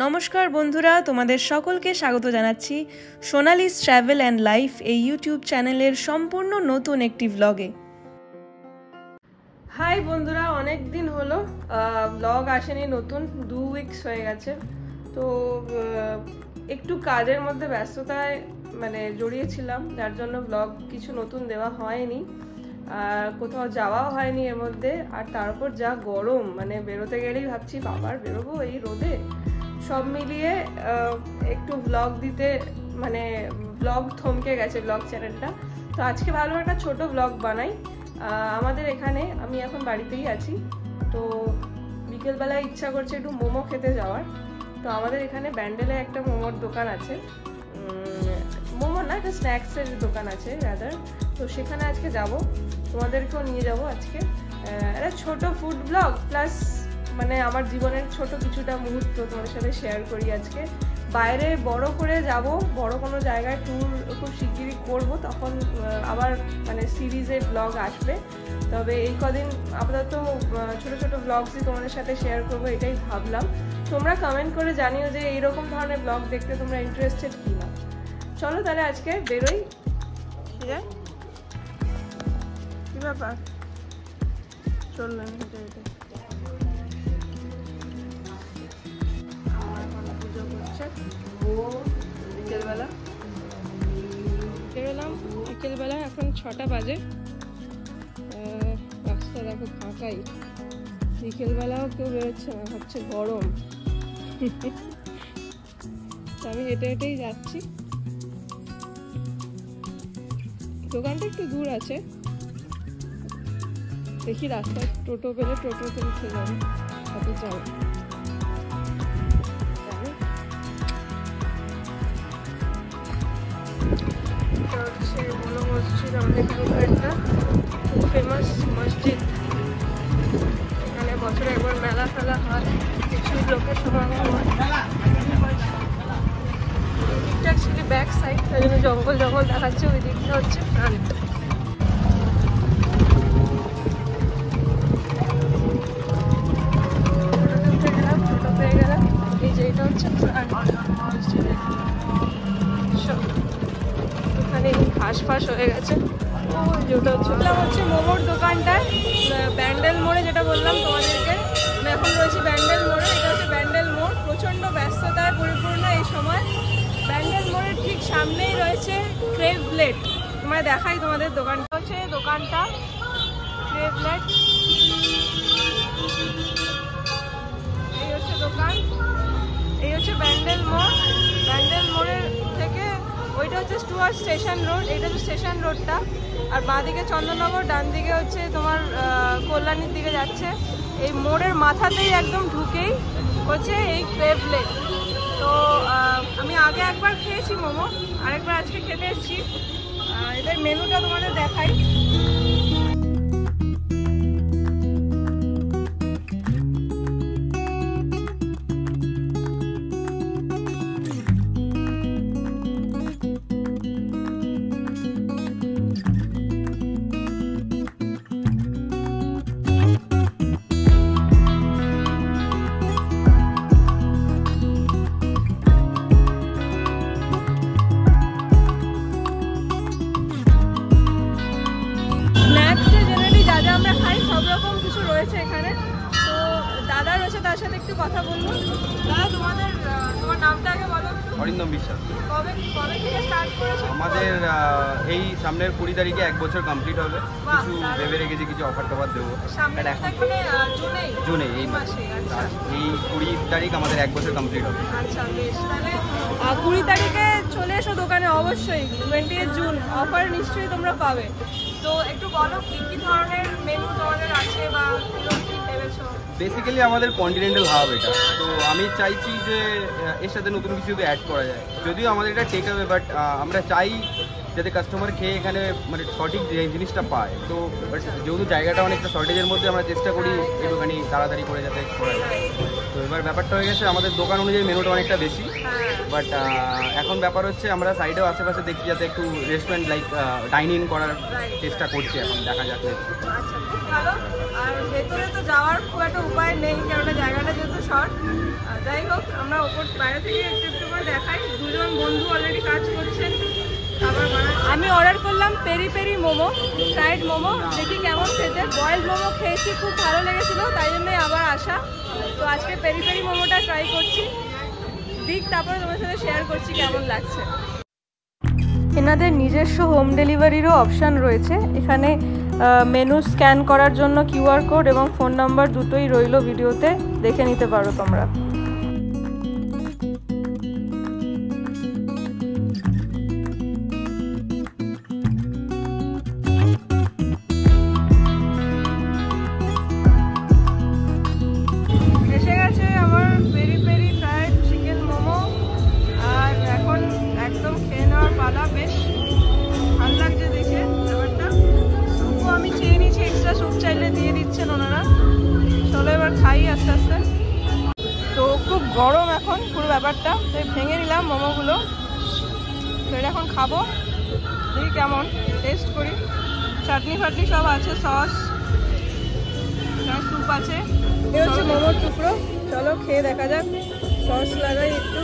নমস্কার বন্ধুরা, তোমাদের সকলকে স্বাগত জানাচ্ছি সোনালিস ট্রাভেল অ্যান্ড লাইফ এই ইউটিউব চ্যানেলের সম্পূর্ণ নতুন একটি ব্লগে। হাই বন্ধুরা, অনেক দিন হলো ব্লগ আসেনি, নতুন 2 উইকস হয়ে গেছে। তো একটু কাজের মধ্যে ব্যস্ততায় জড়িয়েছিলাম, যার জন্য ব্লগ কিছু নতুন দেওয়া হয়নি। আর কোথাও যাওয়াও হয়নি এর মধ্যে। আর তারপর যা গরম, বেরোতে গেলেই ভাবছি বাবার বেরোবো এই রোদে। সব মিলিয়ে একটু ব্লগ দিতে ব্লগ থমকে গেছে ব্লগ চ্যানেলটা। তো আজকে ভালো একটা ছোট ব্লগ বানাই। আমাদের এখানে আমি এখন বাড়িতেই আছি, তো বিকেলবেলায় ইচ্ছা করছে একটু মোমো খেতে যাওয়ার। তো আমাদের এখানে ব্যান্ডেলে একটা মোমোর দোকান আছে, মোমো না, একটা স্ন্যাক্সের দোকান আছে রাদার। তো সেখানে আজকে যাব, তোমাদেরকেও নিয়ে যাব আজকে। একটা ছোট ফুড ব্লগ প্লাস আমার জীবনের ছোট কিছুটা মুহূর্ত তোমাদের সাথে শেয়ার করি আজকে। বাইরে বড় করে যাব, বড় কোনো জায়গায় ট্যুর খুব শিগগিরই করব, তখন আবার সিরিজের ব্লগ আসবে। তবে এই কদিন আপাতত ছোট ছোট ব্লগসই তোমাদের সাথে শেয়ার করব, এটাই ভাবলাম। তোমরা কমেন্ট করে জানিও যে এইরকম ধরনের ব্লগ দেখতে তোমরা ইন্টারেস্টেড কি না। চলো তাহলে আজকে বেরোই। কি ব্যাপার, চললেন হেঁটে হেঁটে। বিকেলবেলা বেরোলাম, বিকেলবেলা এখন 6টা বাজে। রাস্তা দেখো ফাঁকাই, বিকেলবেলাও কেউ বেরোচ্ছে না, হচ্ছে গরম। আমি হেঁটে হেঁটেই যাচ্ছি। দোকানটা একটু দূর আছে, দেখি রাস্তায় টোটো পেলে টোটোতে উঠে যাবে, হাতে যাও। মসজিদ, আমাদের একটা খুব ফেমাস মসজিদ। এখানে বছরে একবার মেলা ফেলা হয়, প্রচুর লোকের সমাগম হয়। এটা অ্যাকচুয়ালি ব্যাক সাইড, তাই জন্য জঙ্গল জঙ্গল দেখাচ্ছে। ওই দিকটা হচ্ছে ফ্রন্ট। টোটো পেয়ে গেলাম, এই যে এটা হচ্ছে ফ্রন্ট মসজিদের। ওখানে ঘাস ফাঁস হয়ে গেছে। যেটা হচ্ছে মোমোর দোকানটা, ব্যান্ডেল মোড়ে, যেটা বললাম তোমাদেরকে। আমি এখন রয়েছি ব্যান্ডেল মোড়ে। এটা হচ্ছে ব্যান্ডেল মোড়, প্রচণ্ড ব্যস্ততায় পরিপূর্ণ এই সময়। ব্যান্ডেল মোড়ের ঠিক সামনেই রয়েছে ক্রেভলেট। তোমায় দেখাই তোমাদের দোকানটা। হচ্ছে দোকানটা ক্রেভলেট, এই হচ্ছে দোকান। এই হচ্ছে ব্যান্ডেল মোড়। ব্যান্ডেল মোড়ের থেকে ওইটা হচ্ছে স্টুয়ার্ট স্টেশন রোড, এইটা হচ্ছে স্টেশন রোডটা। আর বাঁদিকে চন্দননগর, ডান দিকে হচ্ছে তোমার কল্যাণীর দিকে যাচ্ছে। এই মোড়ের মাথাতেই একদম ঢুকেই হচ্ছে এই ক্রেভলেট। তো আমি আগে একবার খেয়েছি মোমো, আরেকবার আজকে খেতে এসেছি। এদের মেনুটা তোমাদের দেখাই। আমরা খাই সব রকম কিছু রয়েছে এখানে। তো দাদা রয়েছে, তার সাথে একটু কথা বলবো। দাদা, তোমার নামটা আগে বলো। অরিন্দম বিশ্বাস। কবে থেকে স্টার্ট করেছো? আমাদের এই সামনের 20 তারিখে 1 বছর কমপ্লিট হবে। কিছু ভেবে রেখেছি, কিছু অফার টফার দেবো জুনে, এই মাসে। এই 20 তারিখ আমাদের 1 বছর কমপ্লিট হবে। আচ্ছা, বেশ। তাহলে 20 তারিখে চলে এসো দোকানে অবশ্যই। 20 জুন অফার নিশ্চয়ই তোমরা পাবে। তো একটু বলো কি কি ধরনের মেনু তোমাদের আছে বা কি ভেবেছো? বেসিক্যালি আমাদের কন্টিনেন্টাল হাব এটা। তো আমি চাইছি যে এর সাথে নতুন কিছু যদি অ্যাড করা যায়। যদিও আমাদের এটা টেক অ্যাওয়ে, বাট আমরা চাই যাতে কাস্টমার খেয়ে এখানে সঠিক জিনিসটা পায়। তো যেহেতু জায়গাটা অনেকটা শর্টেজের মধ্যে, আমরা চেষ্টা করি একটুখানি তাড়াতাড়ি করে যাতে করা যায়। তো এবার ব্যাপারটা হয়ে গেছে, আমাদের দোকান অনুযায়ী মেনুটা অনেকটা বেশি। বাট এখন ব্যাপার হচ্ছে আমরা সাইডেও আশেপাশে দেখছি যাতে একটু রেস্টুরেন্ট লাইক ডাইনিং করার চেষ্টা করছি। এখন দেখা যাক। ভালো। আর ভেতরে তো যাওয়ার খুব একটা উপায় নেই, কারণ জায়গাটা যেহেতু শর্ট। যাই হোক, আমরা ওপর বাইরে থেকে একটু একটু করে দেখাই। দুজন বন্ধু অলরেডি কাজ করছেন। আমি অর্ডার করলাম peri peri momo, fried momo, দেখি কেমন খেতে। বয়েলড মোমো খেয়েছি, খুব ভালো লেগেছিলো, তাই জন্যই আবার আসা। তো আজকে পেরি পেরি মোমোটা ট্রাই করছি, তারপরে তোমার সাথে শেয়ার করছি কেমন লাগছে। এনাদের নিজস্ব হোম ডেলিভারিরও অপশান রয়েছে। এখানে মেনু স্ক্যান করার জন্য কিউআর কোড এবং ফোন নাম্বার দুটোই রইল, ভিডিওতে দেখে নিতে পারো তোমরা। এসে গেছে আমার peri peri fried chicken momo, আর এখন একদম খেয়ে নেওয়ার পালা। বেশ ভালো লাগছে দেখে ব্যাপারটা। স্যুপও আমি চেয়ে নিয়েছি, এক্সট্রা স্যুপ চাইলে দিয়ে দিচ্ছেন ওনারা। চলো এবার খাই আস্তে আস্তে। তো খুব গরম এখন পুরো ব্যাপারটা, তাই ভেঙে নিলাম মোমোগুলো। তো এটা এখন খাবো, দেখি কেমন টেস্ট করি। চাটনি ফাটনি সব আছে, সস, স্যুপ আছে। এই হচ্ছে মোমোর টুকরো, চলো খেয়ে দেখা যাক। সস লাগাই একটু।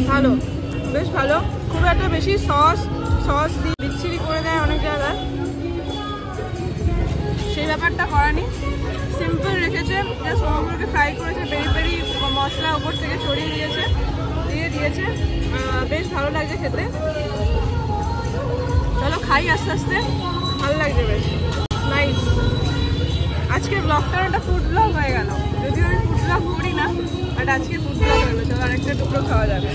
ভালো, বেশ ভালো। খুব একটা বেশি সস দিয়ে বিচ্ছিরি করে দেয় অনেক জায়গায়, সেই ব্যাপারটা করানি। সিম্পল রেখেছে, জাস্ট মোমোগুলোকে ফ্রাই করেছে, পেরি পেরি মশলা ওপর থেকে ছড়িয়ে দিয়েছে। বেশ ভালো লাগছে খেতে। চলো খাই আস্তে আস্তে, ভালো লাগছে বেশ নাইস। আজকে ব্লগটা একটা ফুড ব্লগ হয়ে গেল, যদিও আমি ফুড ব্লগ করি না, বাট আজকে ফুড ব্লগ হলো। চলো আরেকটা টুকরো খাওয়া যাবে।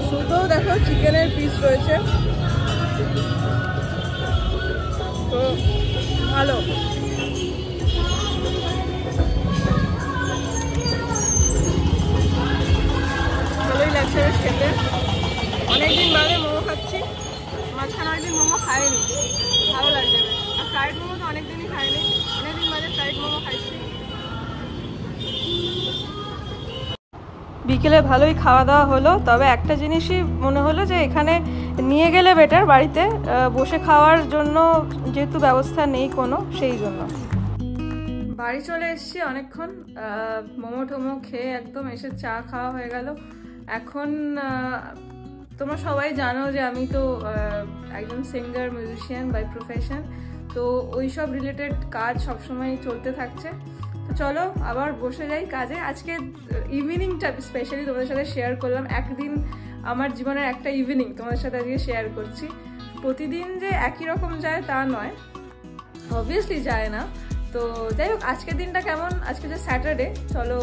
শুধু দেখো চিকেনের পিস রয়েছে, তো ভালো। ভালোই লাগছে বেশ খেতে। অনেকদিন বাদে মোমো খাচ্ছি, মাঝখানে অনেকদিন মোমো খাইনি, ভালো লাগছে বেশ। আর ফ্রাইড মোমো তো অনেকদিনই খাইনি, অনেকদিন বাদে ফ্রাইড মোমো খাইছি। বিকেলে ভালোই খাওয়া দাওয়া হলো, তবে একটা জিনিসই মনে হলো যে এখানে নিয়ে গেলে বেটার, বাড়িতে বসে খাওয়ার জন্য যেহেতু ব্যবস্থা নেই কোনো, সেই জন্য। বাড়ি চলে এসেছি অনেকক্ষণ, মোমো টোমো খেয়ে একদম এসে চা খাওয়া হয়ে গেল। এখন তোমরা সবাই জানো যে আমি তো একজন সিঙ্গার মিউজিশিয়ান বাই প্রফেশন, তো ওই সব রিলেটেড কাজ সবসময় চলতে থাকছে। তো চলো আবার বসে যাই কাজে। আজকে ইভিনিংটা স্পেশালি তোমাদের সাথে শেয়ার করলাম। একদিন আমার জীবনের একটা ইভিনিং তোমাদের সাথে আজকে শেয়ার করছি। প্রতিদিন যে একই রকম যায় তা নয়, অবভিয়াসলি যায় না। তো যাই হোক, আজকের দিনটা কেমন, আজকে যে স্যাটারডে, চলো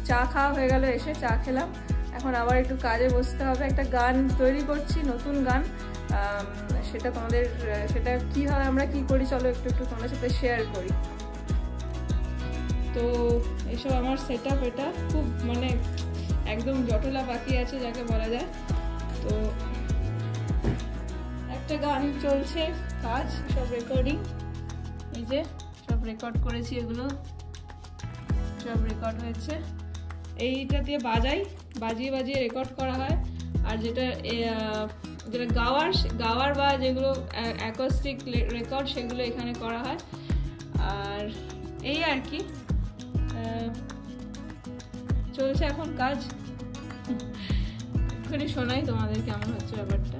চা খাওয়া হয়ে গেল, এসে চা খেলাম। এখন আবার একটু কাজে বসতে হবে। একটা গান তৈরি করছি, নতুন গান, সেটা কীভাবে আমরা কি করি চলো একটু তোমাদের সাথে শেয়ার করি। তো এইসব আমার সেট আপ, এটা খুব মানে একদম জটলা বাকি আছে যাকে বলা যায়। তো একটা গান চলছে, কাজ সব রেকর্ডিং, এই যে সব রেকর্ড করেছি, এগুলো সব রেকর্ড হয়েছে। এইটা দিয়ে বাজিয়ে রেকর্ড করা হয়। আর যেটা গাওয়ার বা যেগুলো অ্যাকোস্টিক রেকর্ড, সেগুলো এখানে করা হয়। আর এই আর কি চলছে এখন কাজ। একটুখানি শোনাই তোমাদের কেমন হচ্ছে ব্যাপারটা।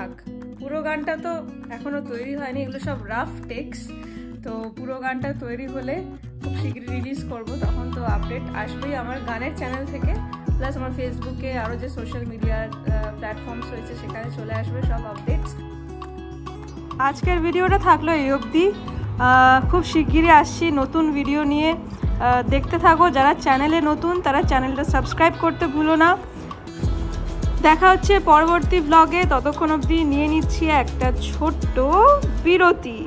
থাক। পুরো গানটা তো এখনো তৈরি হয়নি, এগুলো সব রাফ টেক্স। তো পুরো গানটা তৈরি হলে খুব শীঘ্রই রিলিজ করব, তখন তো আপডেট আসবেই আমার গানের চ্যানেল থেকে, প্লাস আমার ফেসবুকে আরও যে সোশ্যাল মিডিয়ার প্ল্যাটফর্মস রয়েছে সেখানে চলে আসবে সব আপডেটস। আজকের ভিডিওটা থাকলো এই অবধি। খুব শিগগিরই আসছি নতুন ভিডিও নিয়ে, দেখতে থাকো। যারা চ্যানেলে নতুন তারা চ্যানেলটা সাবস্ক্রাইব করতে ভুলো না। দেখা হচ্ছে পরবর্তী ব্লগে, ততক্ষণ অবধি নিয়ে নিচ্ছি একটা ছোট্ট বিরতি।